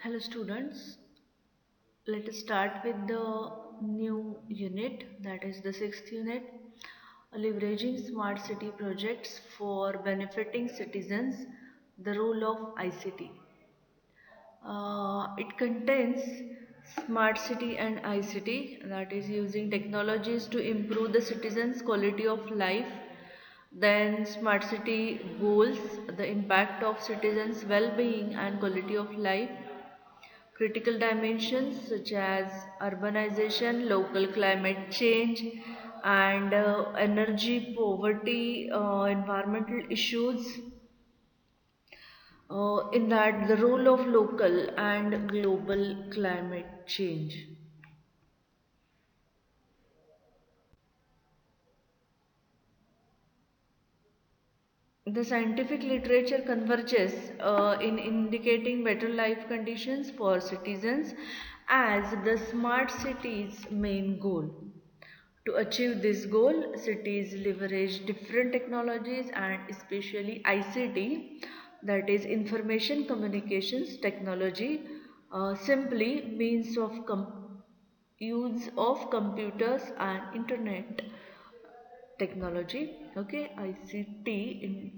Hello students, let us start with the new unit, that is the sixth unit, leveraging smart city projects for benefiting citizens, the role of ICT. It contains smart city and ICT, that is using technologies to improve the citizens' quality of life. Then smart city goals, the impact of citizens' well-being and quality of life. Critical dimensions such as urbanization, local climate change, and energy poverty, environmental issues. In that, the role of local and global climate change. The scientific literature converges in indicating better life conditions for citizens as the smart city's main goal. To achieve this goal, cities leverage different technologies and especially ICT, that is information communications technology, simply means of use of computers and internet technology. Okay, ICT,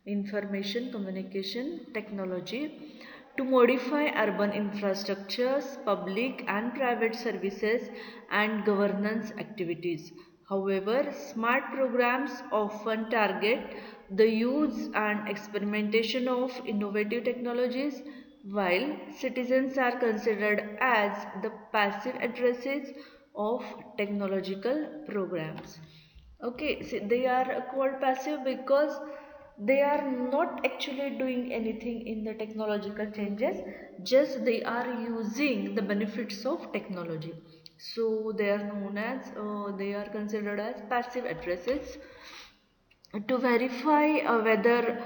information communication technology, to modify urban infrastructures, public and private services, and governance activities. However, smart programs often target the use and experimentation of innovative technologies, while citizens are considered as the passive addresses of technological programs. Okay, see, they are called passive because they are not actually doing anything in the technological changes, just they are using the benefits of technology. So they are known as, they are considered as passive addresses. To verify whether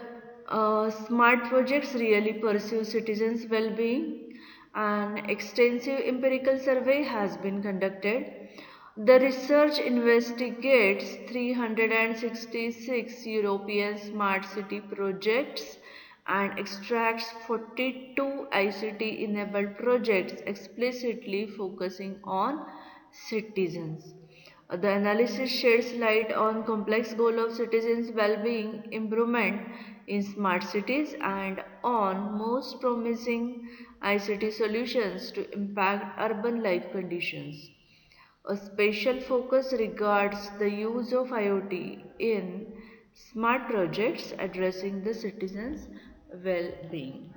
smart projects really pursue citizens' well-being, an extensive empirical survey has been conducted. The research investigates 366 European smart city projects and extracts 42 ICT enabled projects explicitly focusing on citizens. The analysis sheds light on complex goal of citizens' well-being improvement in smart cities and on most promising ICT solutions to impact urban life conditions. A special focus regards the use of IoT in smart projects addressing the citizens' well-being.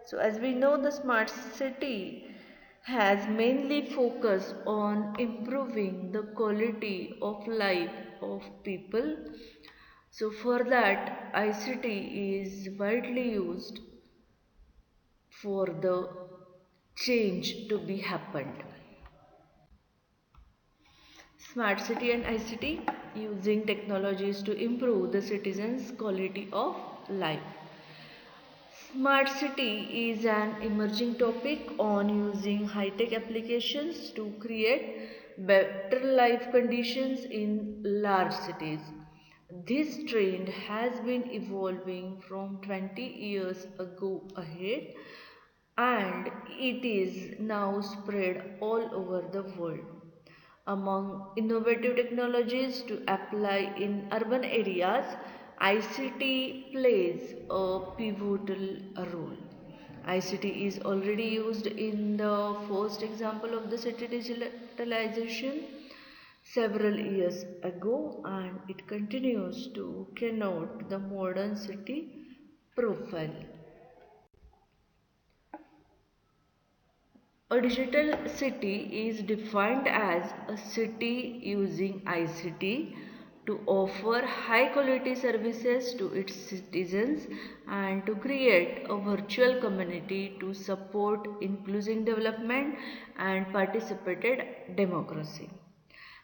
So as we know, the smart city has mainly focused on improving the quality of life of people. So for that, ICT is widely used for the change to be happened. Smart city and ICT using technologies to improve the citizens' quality of life. Smart city is an emerging topic on using high-tech applications to create better life conditions in large cities. This trend has been evolving from 20 years ago ahead, and it is now spread all over the world. Among innovative technologies to apply in urban areas, ICT plays a pivotal role. ICT is already used in the first example of the city digitalization several years ago, and it continues to connote the modern city profile. A digital city is defined as a city using ICT to offer high quality services to its citizens and to create a virtual community to support inclusive development and participated democracy.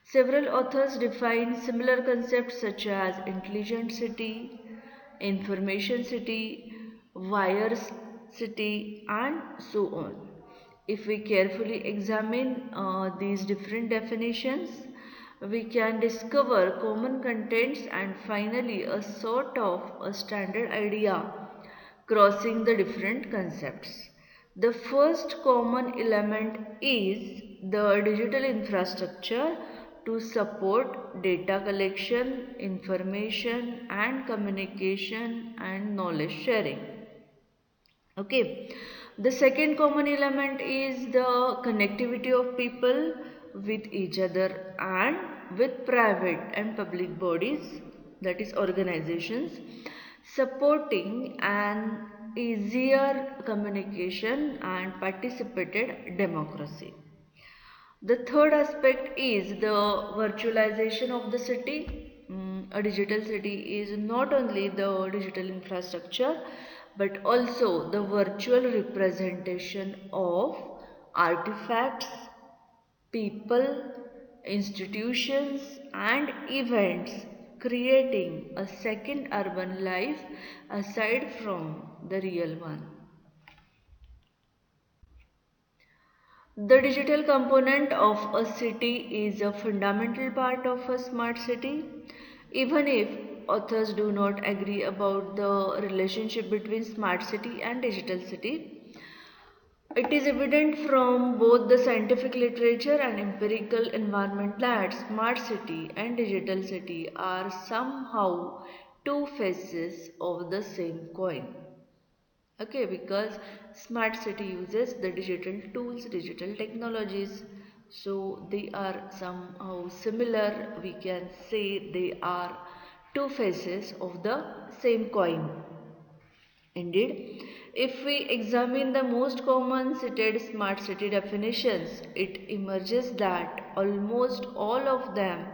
Several authors define similar concepts such as intelligent city, information city, wires city, and so on. If we carefully examine these different definitions, we can discover common contents and finally a sort of a standard idea crossing the different concepts. The first common element is the digital infrastructure to support data collection, information and communication and knowledge sharing. Okay, the second common element is the connectivity of people with each other and with private and public bodies, that is organizations, supporting an easier communication and participated democracy. The third aspect is the virtualization of the city. A digital city is not only the digital infrastructure but also the virtual representation of artifacts, people, institutions, and events, creating a second urban life aside from the real one. The digital component of a city is a fundamental part of a smart city. Even if authors do not agree about the relationship between smart city and digital city, it is evident from both the scientific literature and empirical environment that smart city and digital city are somehow two faces of the same coin. Okay, because smart city uses the digital tools, digital technologies, so they are somehow similar. We can say they are two faces of the same coin. Indeed, if we examine the most common cited smart city definitions, it emerges that almost all of them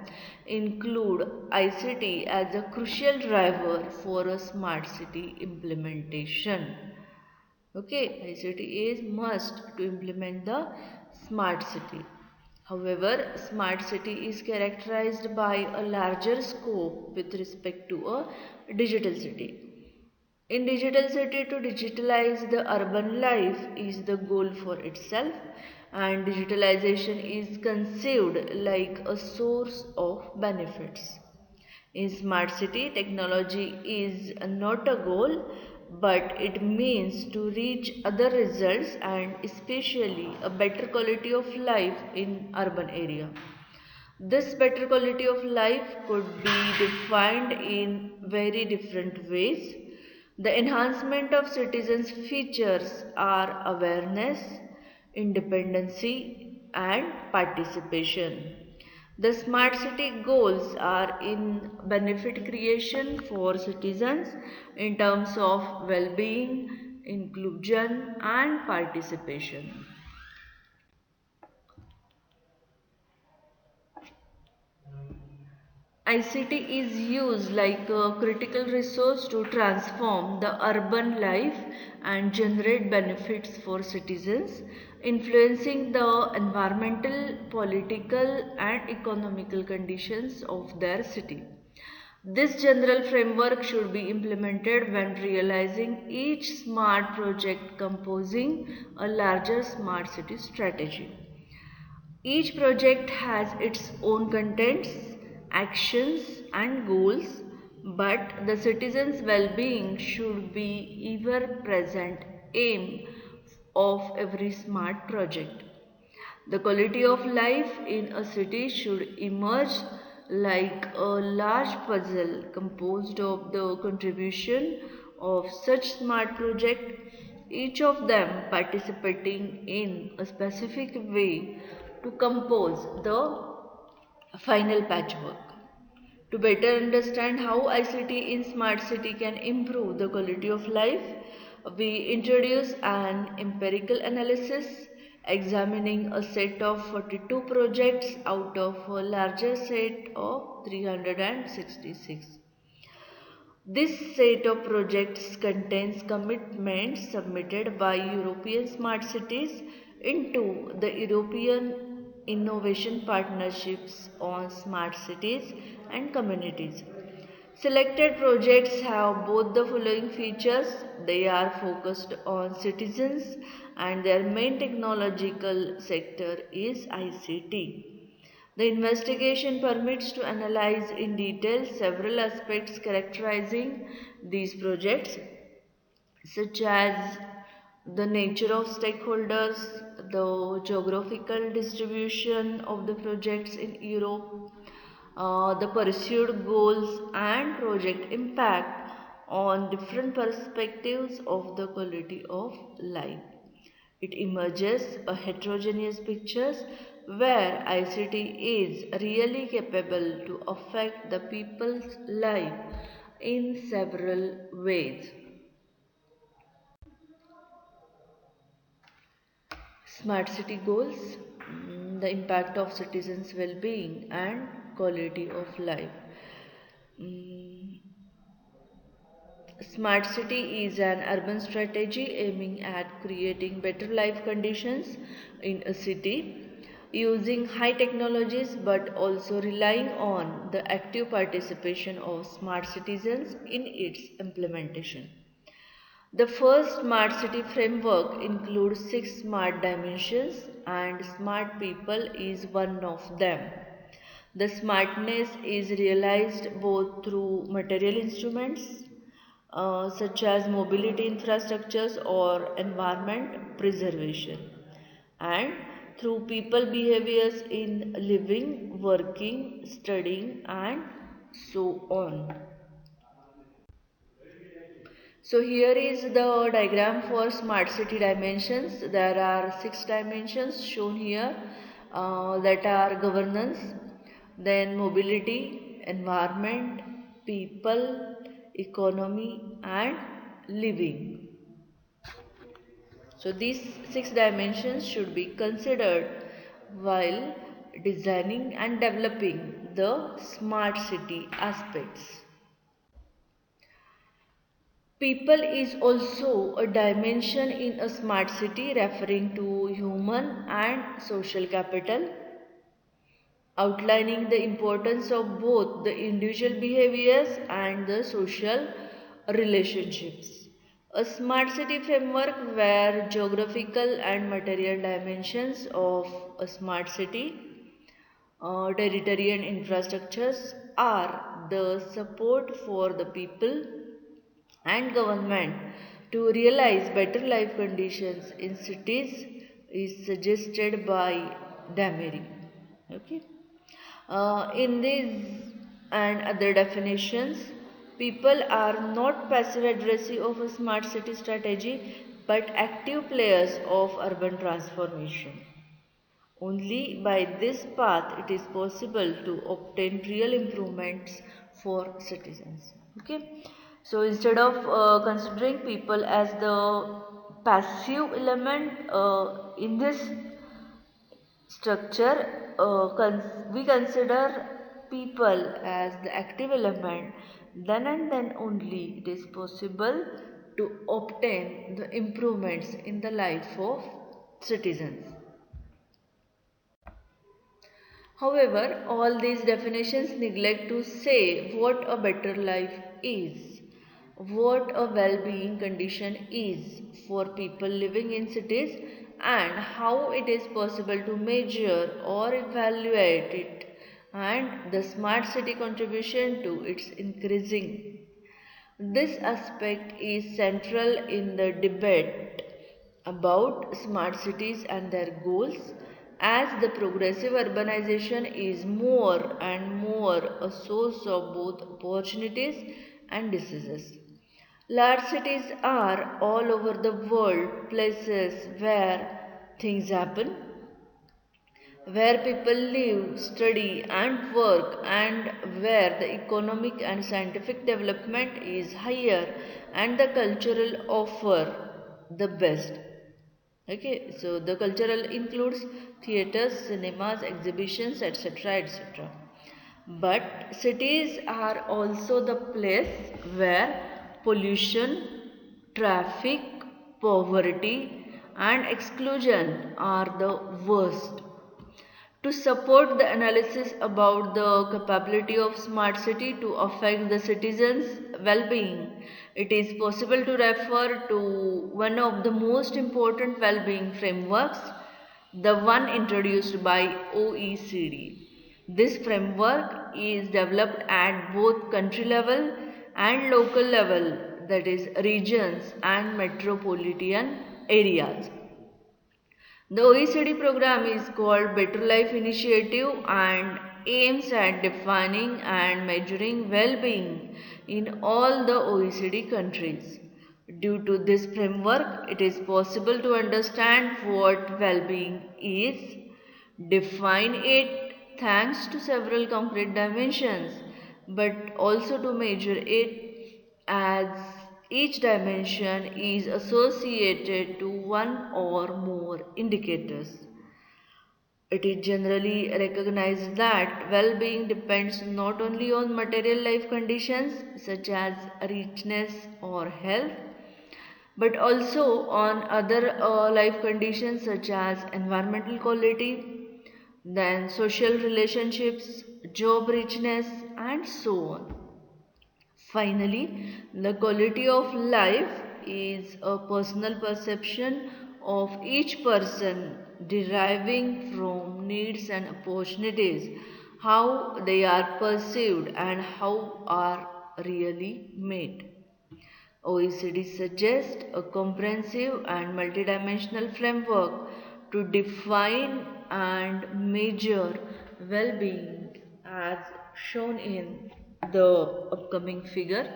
include ICT as a crucial driver for a smart city implementation. Okay, ICT is must to implement the smart city. However, smart city is characterized by a larger scope with respect to a digital city. In digital city, to digitalize the urban life is the goal for itself, and digitalization is conceived like a source of benefits. In smart city, technology is not a goal, but it means to reach other results and especially a better quality of life in urban area. This better quality of life could be defined in very different ways. The enhancement of citizens' features are awareness, independency, and participation. The smart city goals are in benefit creation for citizens in terms of well being, inclusion, and participation. ICT is used like a critical resource to transform the urban life and generate benefits for citizens, influencing the environmental, political, and economical conditions of their city. This general framework should be implemented when realizing each smart project composing a larger smart city strategy. Each project has its own contents, actions, and goals, but the citizens' well being should be ever present aim of every smart project. The quality of life in a city should emerge like a large puzzle composed of the contribution of such smart project, each of them participating in a specific way to compose the final patchwork. To better understand how ICT in smart city can improve the quality of life, we introduce an empirical analysis examining a set of 42 projects out of a larger set of 366. This set of projects contains commitments submitted by European smart cities into the European Innovation Partnerships on Smart Cities and Communities. Selected projects have both the following features. They are focused on citizens and their main technological sector is ICT. The investigation permits to analyze in detail several aspects characterizing these projects, such as the nature of stakeholders, the geographical distribution of the projects in Europe, the pursued goals and project impact on different perspectives of the quality of life. It emerges a heterogeneous picture where ICT is really capable to affect the people's life in several ways. Smart city goals, the impact of citizens' well-being and quality of life. Mm, Smart city is an urban strategy aiming at creating better life conditions in a city using high technologies but also relying on the active participation of smart citizens in its implementation. The first Smart City framework includes six smart dimensions, and smart people is one of them. The smartness is realized both through material instruments such as mobility infrastructures or environment preservation, and through people behaviors in living, working, studying, and so on. So here is the diagram for smart city dimensions. There are six dimensions shown here that are governance, then mobility, environment, people, economy and living. So these six dimensions should be considered while designing and developing the smart city aspects. People is also a dimension in a smart city referring to human and social capital, outlining the importance of both the individual behaviors and the social relationships. A smart city framework where geographical and material dimensions of a smart city, territory and infrastructures are the support for the people and government to realize better life conditions in cities is suggested by Damery. Okay. In these and other definitions, people are not passive adversaries of a smart city strategy but active players of urban transformation. Only by this path it is possible to obtain real improvements for citizens. Okay. So instead of considering people as the passive element in this structure, we consider people as the active element, then and then only it is possible to obtain the improvements in the life of citizens. However, all these definitions neglect to say what a better life is, what a well-being condition is for people living in cities, and how it is possible to measure or evaluate it, and the smart city contribution to its increasing. This aspect is central in the debate about smart cities and their goals, as the progressive urbanization is more and more a source of both opportunities and diseases. Large cities are all over the world places where things happen, where people live, study, and work, and where the economic and scientific development is higher and the cultural offer the best. Okay, so the cultural includes theaters, cinemas, exhibitions, etc. etc. But cities are also the place where pollution, traffic, poverty, and exclusion are the worst. To support the analysis about the capability of smart city to affect the citizens' well-being, it is possible to refer to one of the most important well-being frameworks, the one introduced by OECD. This framework is developed at both country level and local level, that is regions and metropolitan areas. The OECD program is called Better Life Initiative and aims at defining and measuring well-being in all the OECD countries. Due to this framework, it is possible to understand what well-being is, define it thanks to several concrete dimensions, but also to measure it as each dimension is associated to one or more indicators. It is generally recognized that well being depends not only on material life conditions such as richness or health, but also on other life conditions such as environmental quality, then social relationships, job richness, and so on. Finally, the quality of life is a personal perception of each person deriving from needs and opportunities, how they are perceived and how are really made. OECD suggests a comprehensive and multidimensional framework to define and measure well being as shown in the upcoming figure.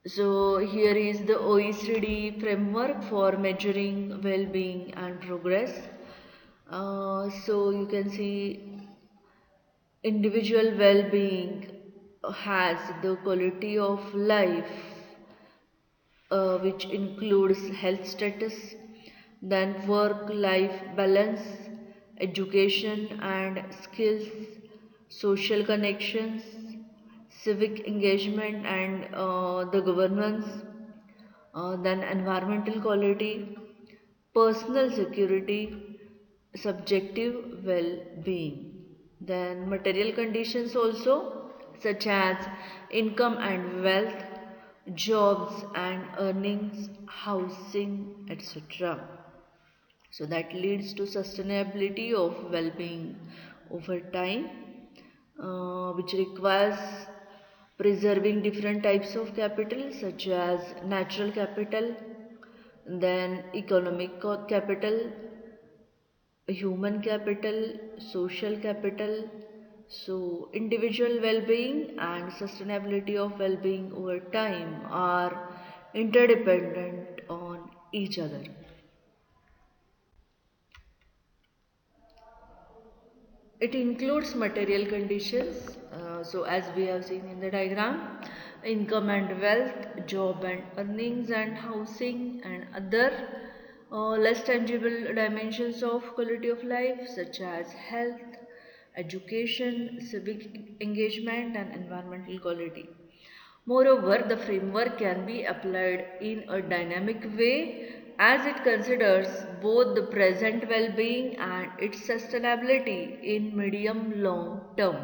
So, here is the OECD framework for measuring well being and progress. So, you can see individual well being has the quality of life which includes health status, then work life balance, education and skills, social connections, civic engagement and the governance, then environmental quality, personal security, subjective well being. Then material conditions also, such as income and wealth, jobs and earnings, housing, etc. So that leads to sustainability of well being over time, which requires preserving different types of capital such as natural capital, then economic capital, human capital, social capital. So, individual well being and sustainability of well being over time are interdependent on each other. It includes material conditions, so as we have seen in the diagram, income and wealth, job and earnings and housing and other less tangible dimensions of quality of life such as health, education, civic engagement and environmental quality. Moreover, the framework can be applied in a dynamic way as it considers both the present well being and its sustainability in medium long term.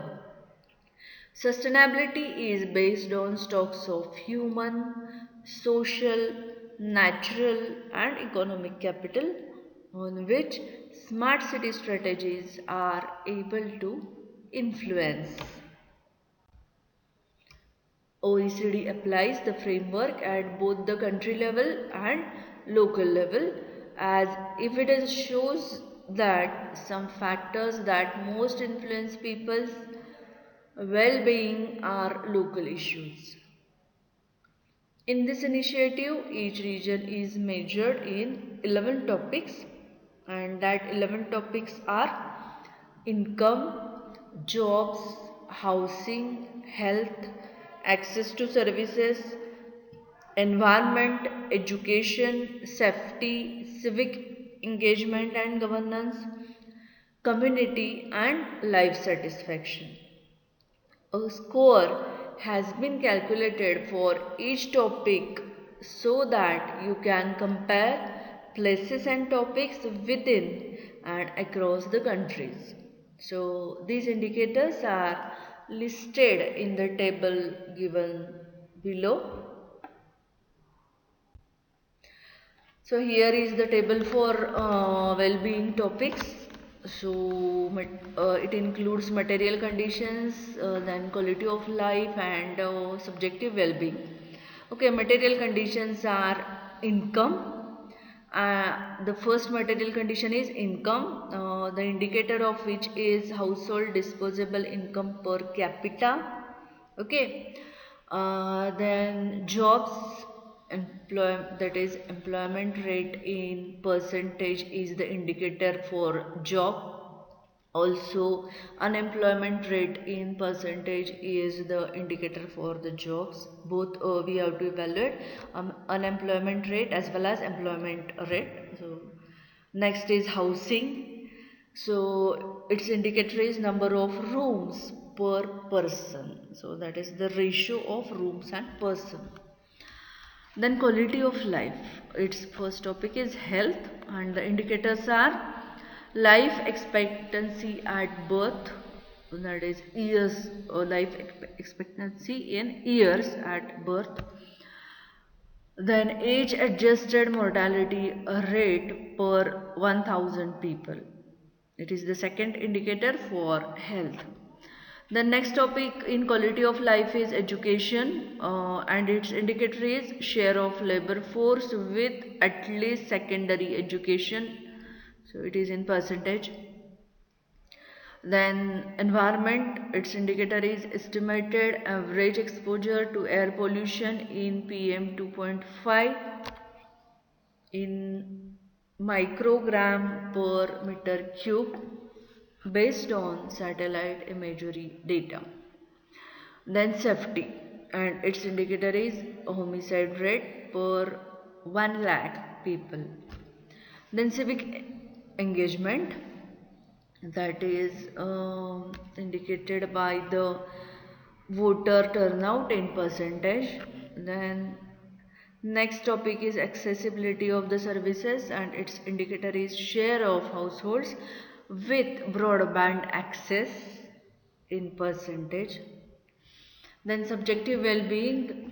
Sustainability is based on stocks of human, social, natural, and economic capital on which smart city strategies are able to influence. OECD applies the framework at both the country level and local level as evidence shows that some factors that most influence people's well-being are local issues. In this initiative, each region is measured in 11 topics and that 11 topics are income, jobs, housing, health, access to services, environment, education, safety, civic engagement and governance, community and life satisfaction. A score has been calculated for each topic so that you can compare places and topics within and across the countries. So these indicators are listed in the table given below. So here is the table for well-being topics. So it includes material conditions, then quality of life and subjective well-being. Okay, material conditions are income. The first material condition is income, the indicator of which is household disposable income per capita. Okay. Then jobs, that is employment rate in percentage is the indicator for job. Also, unemployment rate in percentage is the indicator for the jobs. Both we have to evaluate unemployment rate as well as employment rate. So next is housing. So its indicator is number of rooms per person. So that is the ratio of rooms and person. Then quality of life. Its first topic is health, and the indicators are life expectancy at birth, that is years, life expectancy in years at birth. Then age adjusted mortality rate per 1000 people. It is the second indicator for health. The next topic in quality of life is education, and its indicator is share of labor force with at least secondary education. So it is in percentage. Then environment, its indicator is estimated average exposure to air pollution in PM 2.5 in microgram per meter cube based on satellite imagery data. Then safety, and its indicator is homicide rate per 1 lakh people. Then civic engagement, that is indicated by the voter turnout in percentage. Then next topic is accessibility of the services, and its indicator is share of households with broadband access in percentage. Then subjective well-being,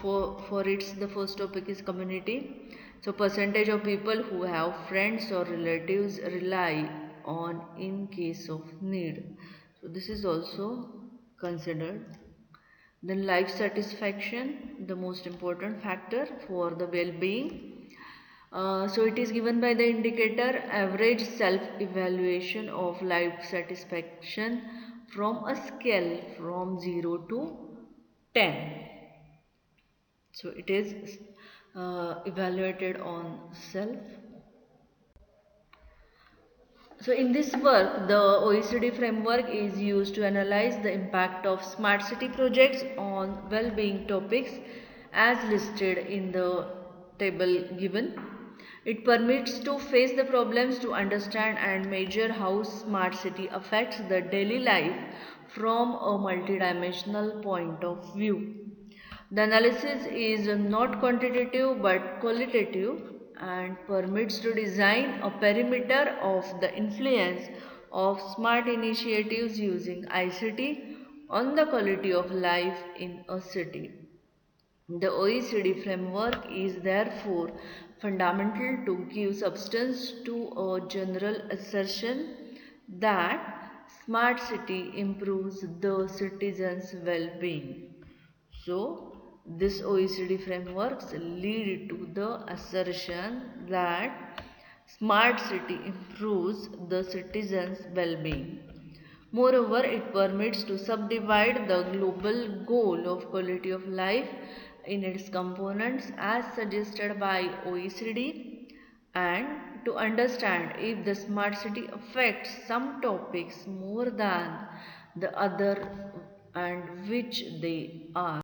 for its the first topic is community. So percentage of people who have friends or relatives rely on in case of need. So this is also considered. Then life satisfaction, the most important factor for the well-being. So it is given by the indicator average self-evaluation of life satisfaction from a scale from 0 to 10. So it is evaluated on self. So in this work, the OECD framework is used to analyze the impact of smart city projects on well-being topics as listed in the table given. It permits to face the problems to understand and measure how smart city affects the daily life from a multidimensional point of view. The analysis is not quantitative but qualitative and permits to design a perimeter of the influence of smart initiatives using ICT on the quality of life in a city. The OECD framework is therefore fundamental to give substance to a general assertion that smart city improves the citizens' well-being. So, this OECD frameworks lead to the assertion that smart city improves the citizens' well-being. Moreover, it permits to subdivide the global goal of quality of life in its components as suggested by OECD, and to understand if the smart city affects some topics more than the other and which they are.